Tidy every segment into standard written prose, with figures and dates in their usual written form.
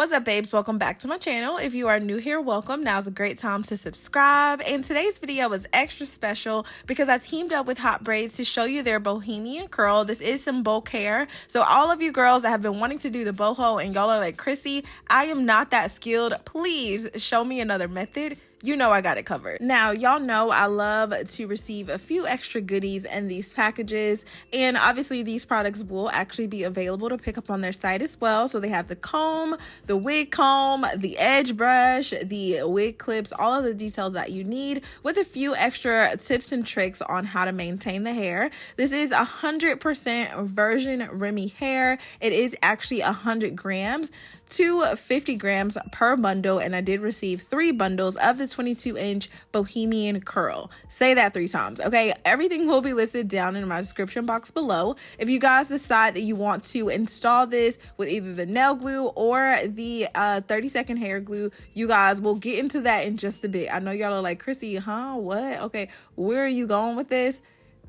What's up, babes? Welcome back to my channel. If you are new here, welcome. Now's a great time to subscribe. And today's video is extra special because I teamed up with HOTBRAIDS to show you their bohemian curl. This is some bulk hair. So all of you girls that have been wanting to do the boho and y'all are like, Chrissy, I am not that skilled. Please show me another method. You know I got it covered. Now, y'all know I love to receive a few extra goodies in these packages, and obviously these products will actually be available to pick up on their site as well. So they have the comb, the wig comb, the edge brush, the wig clips, all of the details that you need, with a few extra tips and tricks on how to maintain the hair. This is 100% virgin Remy hair. It is actually 100 grams to 50 grams per bundle, and I did receive 3 bundles of the 22-inch bohemian curl. Say that 3 times, okay? Everything will be listed down in my description box below. If you guys decide that you want to install this with either the nail glue or the 30-second hair glue, you guys will get into that in just a bit. I know y'all are like, Chrissy, huh? What? Okay, where are you going with this?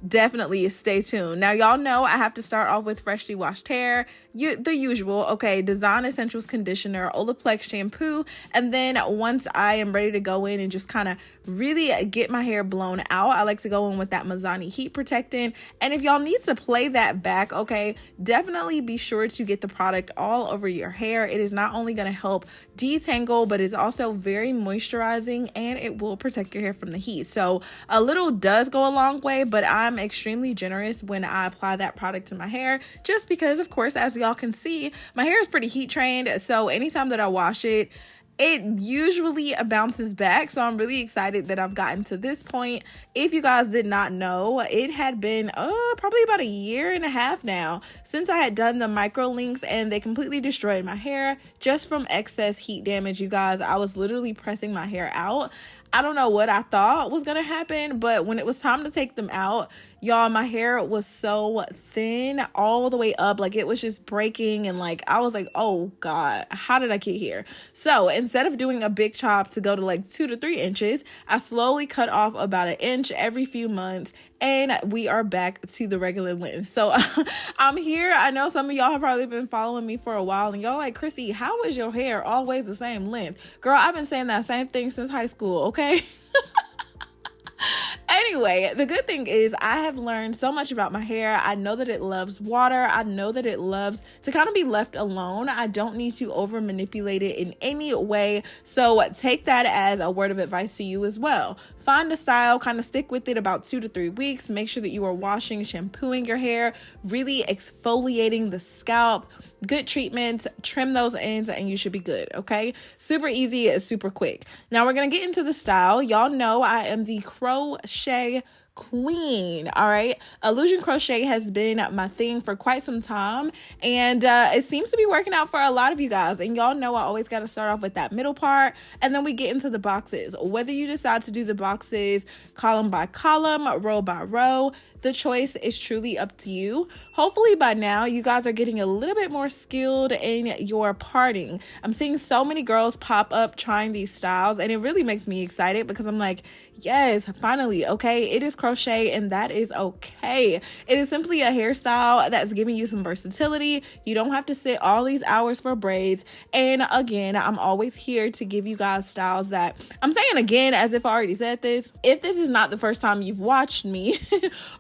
Definitely stay tuned. Now, y'all know I have to start off with freshly washed hair, the usual, okay, Design Essentials conditioner, Olaplex shampoo, and then once I am ready to go in and just kind of really get my hair blown out, I like to go in with that Mazzani heat protectant. And if y'all need to play that back, okay, definitely be sure to get the product all over your hair. It is not only going to help detangle, but it's also very moisturizing and it will protect your hair from the heat. So a little does go a long way, but I'm extremely generous when I apply that product to my hair, just because, of course, as y'all can see, my hair is pretty heat trained. So anytime that I wash it, it usually bounces back. So I'm really excited that I've gotten to this point. If you guys did not know, it had been probably about 1.5 years now since I had done the micro links, and they completely destroyed my hair just from excess heat damage. You guys, I was literally pressing my hair out. I don't know what I thought was gonna happen, but when it was time to take them out, y'all, my hair was so thin all the way up, like it was just breaking, and like I was like, oh god, how did I get here? So instead of doing a big chop to go to like 2 to 3 inches, I slowly cut off about 1 inch every few months, and we are back to the regular length. So I'm here. I know some of y'all have probably been following me for a while, and y'all like, Chrissy, how is your hair always the same length? Girl, I've been saying that same thing since high school, okay? Anyway, the good thing is I have learned so much about my hair. I know that it loves water. I know that it loves to kind of be left alone. I don't need to over manipulate it in any way. So take that as a word of advice to you as well. Find a style, kind of stick with it about 2 to 3 weeks. Make sure that you are washing, shampooing your hair, really exfoliating the scalp. Good treatments, trim those ends, and you should be good, okay? Super easy, super quick. Now we're going to get into the style. Y'all know I am the crochet queen, all right? Illusion crochet has been my thing for quite some time, and it seems to be working out for a lot of you guys. And y'all know I always got to start off with that middle part, and then we get into the boxes. Whether you decide to do the boxes column by column, row by row, the choice is truly up to you. Hopefully by now you guys are getting a little bit more skilled in your parting. I'm seeing so many girls pop up trying these styles, and it really makes me excited because I'm like, yes, finally, okay? It is crochet, and that is okay. It is simply a hairstyle that's giving you some versatility. You don't have to sit all these hours for braids. And again, I'm always here to give you guys styles that, I'm saying again as if I already said this. If this is not the first time you've watched me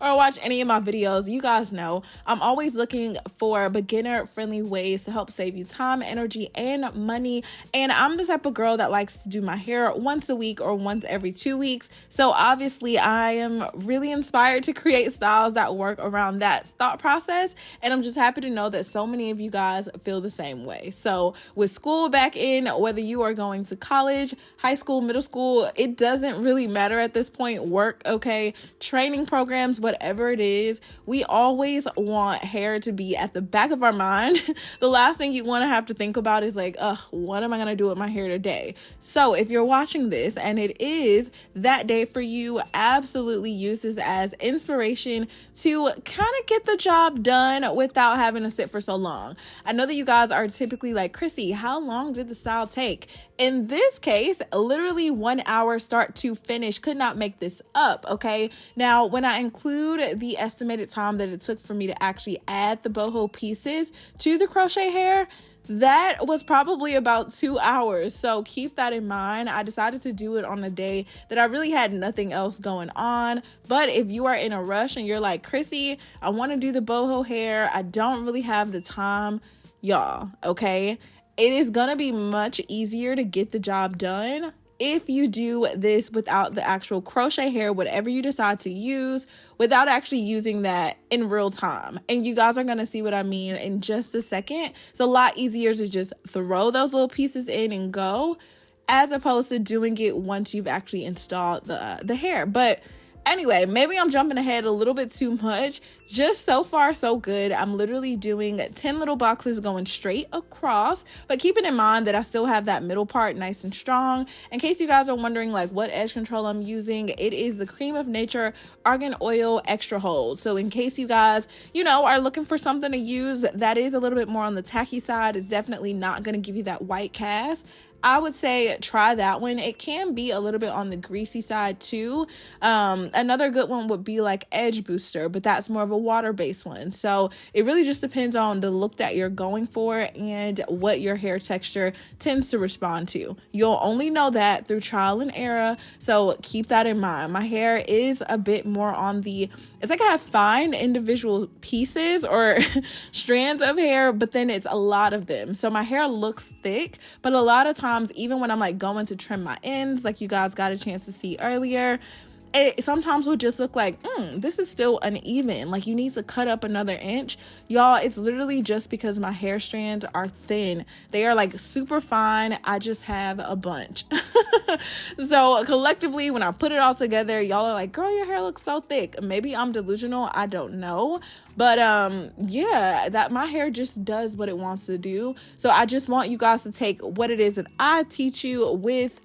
or watch any of my videos, you guys know I'm always looking for beginner friendly ways to help save you time, energy, and money. And I'm the type of girl that likes to do my hair once a week or once every 2 weeks. So obviously I am really inspired to create styles that work around that thought process. And I'm just happy to know that so many of you guys feel the same way. So with school back in, whether you are going to college, high school, middle school, it doesn't really matter at this point. Work, okay, training programs, whatever it is, we always want hair to be at the back of our mind. The last thing you want to have to think about is like, what am I going to do with my hair today? So if you're watching this and it is that day for you, absolutely use this as inspiration to kind of get the job done without having to sit for so long. I know that you guys are typically like, Chrissy, how long did the style take? In this case, literally 1 hour start to finish. Could not make this up, okay? Now, when I include the estimated time that it took for me to actually add the boho pieces to the crochet hair, That was probably about 2 hours. So keep that in mind. I decided to do it on a day that I really had nothing else going on. But if you are in a rush and you're like, Chrissy, I want to do the boho hair, I don't really have the time, y'all, okay? It is going to be much easier to get the job done if you do this without the actual crochet hair, whatever you decide to use, without actually using that in real time. And you guys are going to see what I mean in just a second. It's a lot easier to just throw those little pieces in and go, as opposed to doing it once you've actually installed the hair. But anyway, maybe I'm jumping ahead a little bit too much. Just so far, so good. I'm literally doing 10 little boxes going straight across, but keeping in mind that I still have that middle part nice and strong. In case you guys are wondering like what edge control I'm using, it is the Cream of Nature Argan Oil Extra Hold. So in case you guys, are looking for something to use that is a little bit more on the tacky side, it's definitely not going to give you that white cast. I would say try that one. It can be a little bit on the greasy side too. Another good one would be like Edge Booster, but that's more of a water-based one. So it really just depends on the look that you're going for and what your hair texture tends to respond to. You'll only know that through trial and error. So keep that in mind. My hair is a bit more on it's like I have fine individual pieces or strands of hair, but then it's a lot of them. So my hair looks thick, but a lot of times, even when I'm like going to trim my ends, like you guys got a chance to see earlier, it sometimes will just look like, this is still uneven. Like you need to cut up another inch. Y'all, it's literally just because my hair strands are thin. They are like super fine. I just have a bunch. So collectively, when I put it all together, y'all are like, girl, your hair looks so thick. Maybe I'm delusional. I don't know. But yeah, that my hair just does what it wants to do. So I just want you guys to take what it is that I teach you with,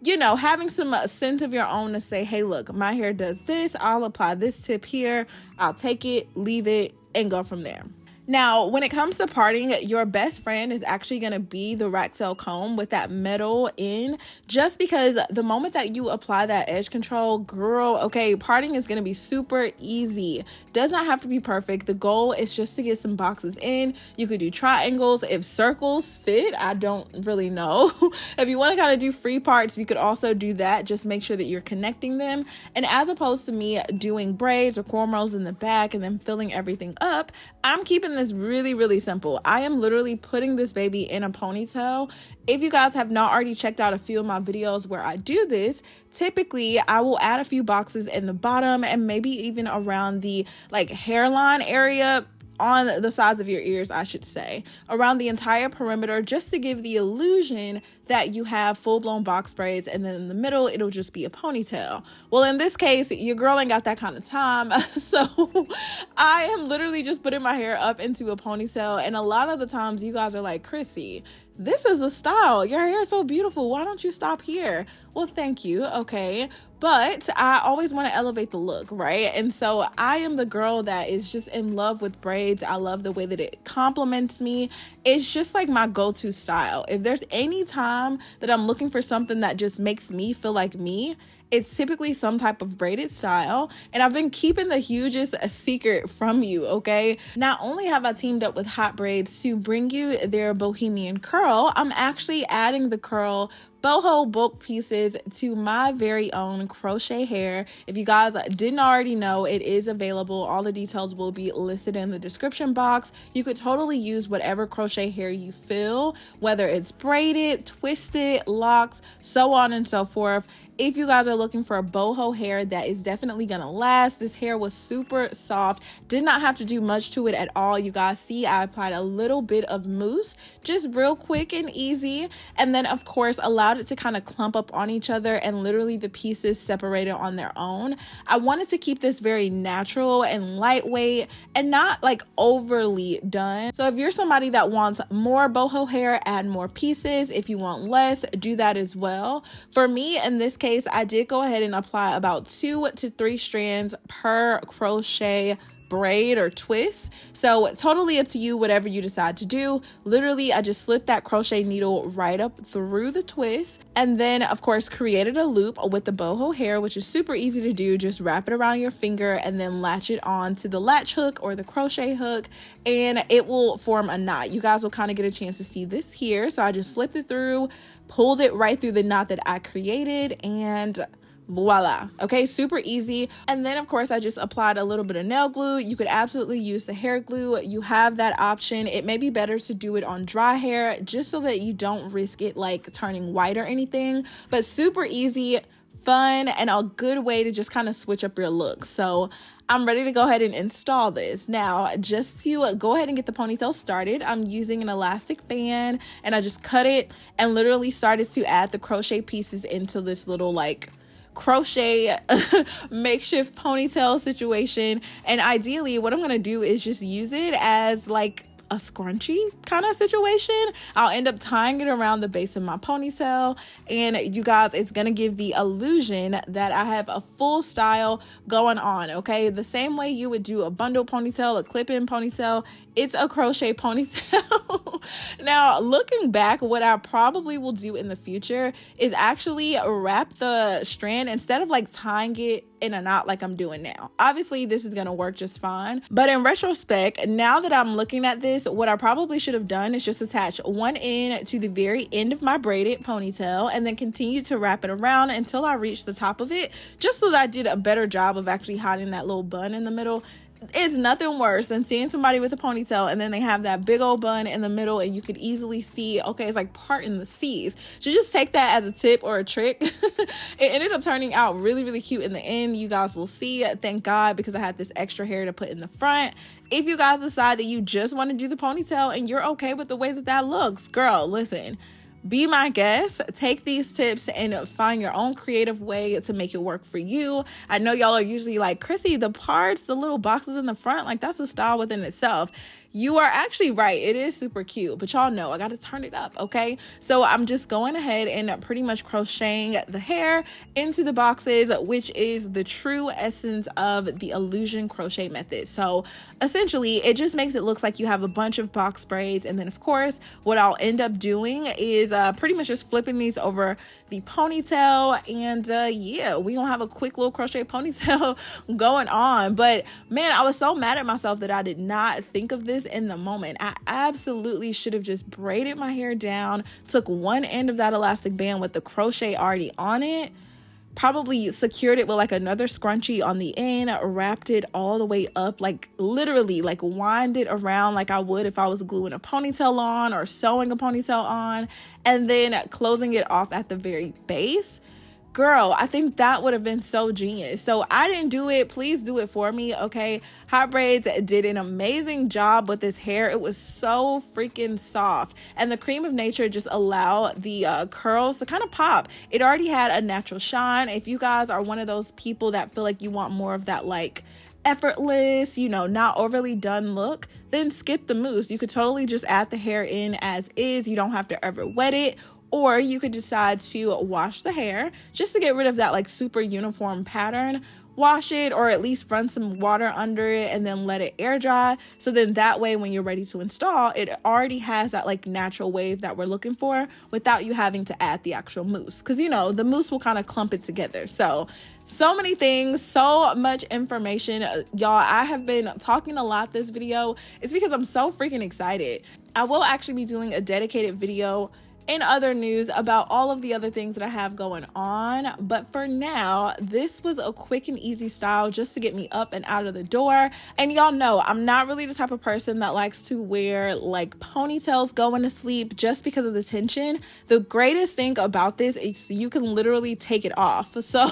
having some sense of your own to say, hey, look, my hair does this. I'll apply this tip here. I'll take it, leave it, and go from there. Now, when it comes to parting, your best friend is actually going to be the Raxel comb with that metal in, just because the moment that you apply that edge control, girl, okay, parting is going to be super easy. Does not have to be perfect. The goal is just to get some boxes in. You could do triangles. If circles fit, I don't really know. If you want to kind of do free parts, you could also do that. Just make sure that you're connecting them. And as opposed to me doing braids or cornrows in the back and then filling everything up, I'm keeping this really, really simple. I am literally putting this baby in a ponytail. If you guys have not already checked out a few of my videos where I do this, typically I will add a few boxes in the bottom and maybe even around the hairline area, on the sides of your ears, I should say, around the entire perimeter, just to give the illusion that you have full-blown box braids, and then in the middle it'll just be a ponytail. Well, in this case, your girl ain't got that kind of time, so I am literally just putting my hair up into a ponytail. And a lot of the times you guys are like, Chrissy, this is the style, your hair is so beautiful, why don't you stop here? Well, thank you, okay, but I always want to elevate the look, right? And so I am the girl that is just in love with braids. I love the way that it complements me. It's just like my go-to style. If there's any time that I'm looking for something that just makes me feel like me, it's typically some type of braided style. And I've been keeping the hugest secret from you, okay? Not only have I teamed up with HOTBRAIDS to bring you their bohemian curl, I'm actually adding the curl boho bulk pieces to my very own crochet hair. If you guys didn't already know, it is available. All the details will be listed in the description box. You could totally use whatever crochet hair you feel, whether it's braided, twisted, locks, so on and so forth. If you guys are looking for a boho hair that is definitely gonna last, this hair was super soft, did not have to do much to it at all. You guys see I applied a little bit of mousse, just real quick and easy, and then of course allowed it to kind of clump up on each other and literally the pieces separated on their own. I wanted to keep this very natural and lightweight and not like overly done. So if you're somebody that wants more boho hair, add more pieces. If you want less, do that as well. For me, in this case, I did go ahead and apply about 2 to 3 strands per crochet braid or twist. So totally up to you, whatever you decide to do. Literally, I just slipped that crochet needle right up through the twist, and then of course created a loop with the boho hair, which is super easy to do. Just wrap it around your finger and then latch it on to the latch hook or the crochet hook, and it will form a knot. You guys will kind of get a chance to see this here. So I just slipped it through, pulled it right through the knot that I created, and voila. Okay, super easy. And then of course I just applied a little bit of nail glue. You could absolutely use the hair glue. You have that option. It may be better to do it on dry hair just so that you don't risk it like turning white or anything, but super easy, fun, and a good way to just kind of switch up your look. So I'm ready to go ahead and install this. Now, just to go ahead and get the ponytail started, I'm using an elastic band, and I just cut it and literally started to add the crochet pieces into this little like crochet makeshift ponytail situation. And ideally what I'm going to do is just use it as like a scrunchie kind of situation. I'll end up tying it around the base of my ponytail, and you guys, it's gonna give the illusion that I have a full style going on. Okay, the same way you would do a bundle ponytail, a clip-in ponytail, it's a crochet ponytail. Now, looking back, what I probably will do in the future is actually wrap the strand instead of like tying it in a knot like I'm doing now. Obviously, this is gonna work just fine, but in retrospect, now that I'm looking at this, what I probably should have done is just attach one end to the very end of my braided ponytail and then continue to wrap it around until I reach the top of it, just so that I did a better job of actually hiding that little bun in the middle. It's nothing worse than seeing somebody with a ponytail and then they have that big old bun in the middle and you could easily see, okay, it's like parting the seas. So just take that as a tip or a trick. It ended up turning out really, really cute in the end. You guys will see. Thank God, because I had this extra hair to put in the front. If you guys decide that you just want to do the ponytail and you're okay with the way that that looks, girl, listen. Be my guest, take these tips and find your own creative way to make it work for you. I know y'all are usually like, Chrissy, the parts, the little boxes in the front, like that's a style within itself. You are actually right. It is super cute, but y'all know I got to turn it up. Okay. So I'm just going ahead and pretty much crocheting the hair into the boxes, which is the true essence of the illusion crochet method. So essentially it just makes it look like you have a bunch of box braids. And then of course, what I'll end up doing is pretty much just flipping these over the ponytail. And yeah, we gonna have a quick little crochet ponytail going on. But man, I was so mad at myself that I did not think of this in the moment. I absolutely should have just braided my hair down, took one end of that elastic band with the crochet already on it, probably secured it with like another scrunchie on the end, wrapped it all the way up, like literally like wind it around like I would if I was gluing a ponytail on or sewing a ponytail on, and then closing it off at the very base. Girl, I think that would have been so genius. So I didn't do it. Please do it for me, okay? Hot Braids did an amazing job with this hair. It was so freaking soft. And the cream of nature just allowed the curls to kind of pop. It already had a natural shine. If you guys are one of those people that feel like you want more of that like effortless, you know, not overly done look, then skip the mousse. You could totally just add the hair in as is. You don't have to ever wet it. Or you could decide to wash the hair just to get rid of that like super uniform pattern. Wash it, or at least run some water under it and then let it air dry. So then that way when you're ready to install, it already has that like natural wave that we're looking for without you having to add the actual mousse. Because you know, the mousse will kind of clump it together. So many things, so much information. Y'all, I have been talking a lot this video. It's because I'm so freaking excited. I will actually be doing a dedicated video in other news about all of the other things that I have going on, but for now this was a quick and easy style just to get me up and out of the door. And y'all know I'm not really the type of person that likes to wear like ponytails going to sleep just because of the tension. The greatest thing about this is you can literally take it off. So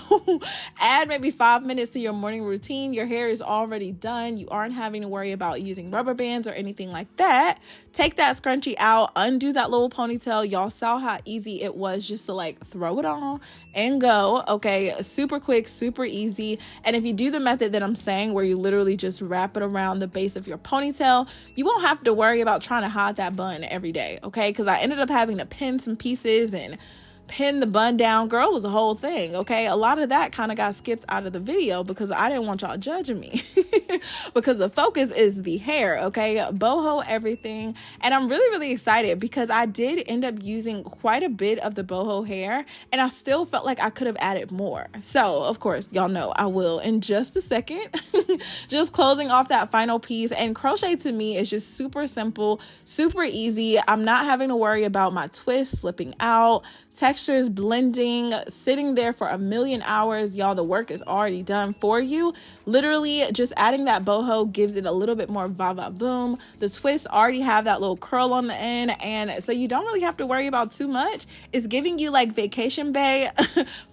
add maybe 5 minutes to your morning routine. Your hair is already done. You aren't having to worry about using rubber bands or anything like that. Take that scrunchie out, undo that little ponytail. Y'all saw how easy it was just to like throw it on and go. Okay, super quick, super easy. And if you do the method that I'm saying, where you literally just wrap it around the base of your ponytail, you won't have to worry about trying to hide that bun every day. Okay, because I ended up having to pin some pieces and pin the bun down, girl, was a whole thing. Okay, a lot of that kind of got skipped out of the video because I didn't want y'all judging me because the focus is the hair. Okay, boho everything. And I'm really excited because I did end up using quite a bit of the boho hair, and I still felt like I could have added more. So of course, y'all know I will in just a second. Just closing off that final piece. And crochet to me is just super simple, super easy. I'm not having to worry about my twist slipping out, textures blending, sitting there for a million hours. Y'all, the work is already done for you. Literally just adding that boho gives it a little bit more va boom. The twists already have that little curl on the end, and so you don't really have to worry about too much. It's giving you like vacation bay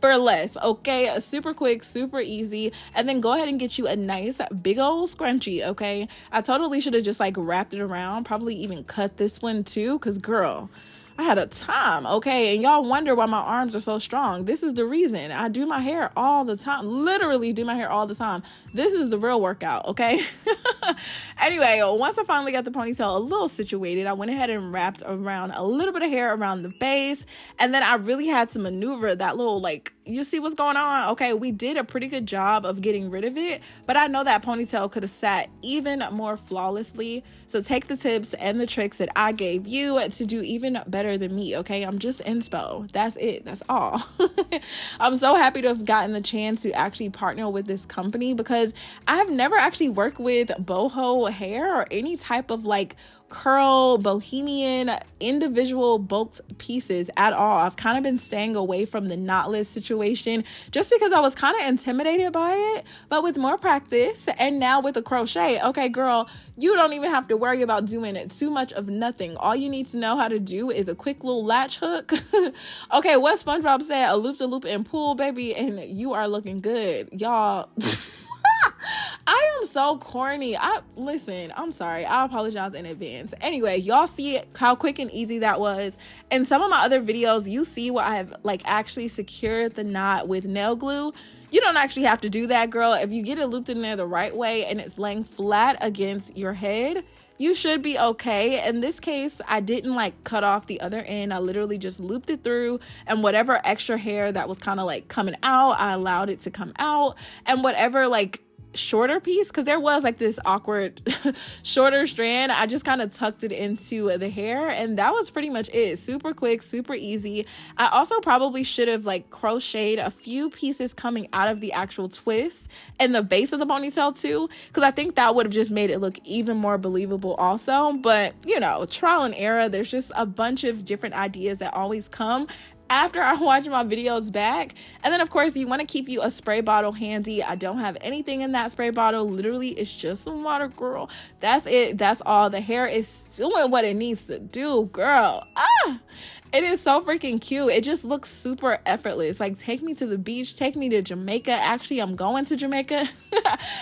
for less. Okay, super quick, super easy. And then go ahead and get you a nice big old scrunchie. Okay, I totally should have just like wrapped it around, probably even cut this one too, because girl, I had a time. Okay, and y'all wonder why my arms are so strong. This is the reason. I do my hair all the time, literally do my hair all the time. This is the real workout. Okay. Anyway, once I finally got the ponytail a little situated, I went ahead and wrapped around a little bit of hair around the base, and then I really had to maneuver that little, like, you see what's going on. Okay, we did a pretty good job of getting rid of it, but I know that ponytail could have sat even more flawlessly. So take the tips and the tricks that I gave you to do even better than me. Okay, I'm just inspo. That's it. That's all. I'm so happy to have gotten the chance to actually partner with this company because I have never actually worked with boho hair or any type of like curl, bohemian, individual bulked pieces at all. I've kind of been staying away from the knotless situation just because I was kind of intimidated by it. But with more practice and now with the crochet, okay, girl, you don't even have to worry about doing it too much of nothing. All you need to know how to do is a quick little latch hook. Okay, what SpongeBob said, a loop-de-loop and pull, baby, and you are looking good, y'all. I am so corny. Listen, I'm sorry. I apologize in advance. Anyway, y'all see how quick and easy that was. In some of my other videos, you see where I have like actually secured the knot with nail glue. You don't actually have to do that, girl. If you get it looped in there the right way and it's laying flat against your head, you should be okay. In this case, I didn't like cut off the other end. I literally just looped it through, and whatever extra hair that was kind of like coming out, I allowed it to come out, and whatever like shorter piece, because there was like this awkward shorter strand, I just kind of tucked it into the hair, and that was pretty much it. Super quick, super easy. I also probably should have like crocheted a few pieces coming out of the actual twist and the base of the ponytail too, because I think that would have just made it look even more believable also. But you know, trial and error. There's just a bunch of different ideas that always come after I watch my videos back. And then of course you want to keep you a spray bottle handy. I don't have anything in that spray bottle. Literally it's just some water, girl. That's it. That's all. The hair is doing what it needs to do, girl. It is so freaking cute. It just looks super effortless. Like, take me to the beach, take me to Jamaica. Actually, I'm going to Jamaica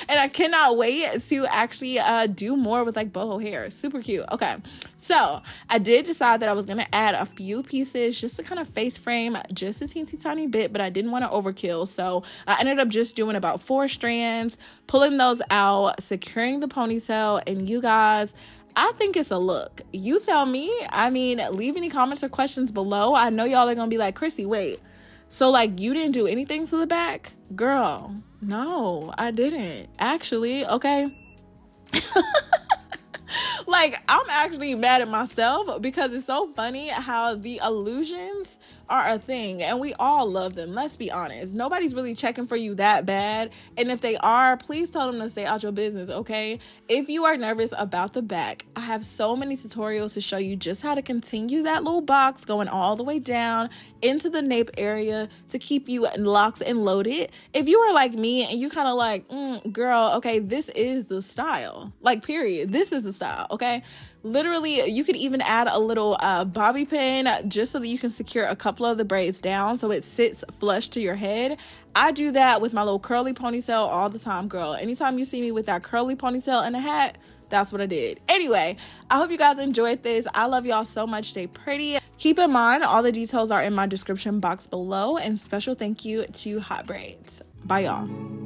and I cannot wait to actually do more with like boho hair. Super cute. Okay, so I did decide that I was gonna add a few pieces just to kind of face frame just a teensy tiny bit, but I didn't want to overkill, so I ended up just doing about 4 strands, pulling those out, securing the ponytail, and you guys, I think it's a look. You tell me. I mean, leave any comments or questions below. I know y'all are gonna be like, Chrissy, wait, so like you didn't do anything to the back? Girl, no, I didn't actually. Okay. Like, I'm actually mad at myself because it's so funny how the illusions are a thing and we all love them. Let's be honest. Nobody's really checking for you that bad. And if they are, please tell them to stay out your business, okay? If you are nervous about the back, I have so many tutorials to show you just how to continue that little box going all the way down into the nape area to keep you locked and loaded. If you are like me and you kind of like, girl, okay, this is the style. Like, period. This is the style, okay? Literally, you could even add a little bobby pin just so that you can secure a couple of the braids down so it sits flush to your head. I do that with my little curly ponytail all the time, girl. Anytime you see me with that curly ponytail and a hat, that's what I did. Anyway, I hope you guys enjoyed this. I love y'all so much. Stay pretty. Keep in mind, all the details are in my description box below, and special thank you to HOTBRAIDS. Bye, y'all.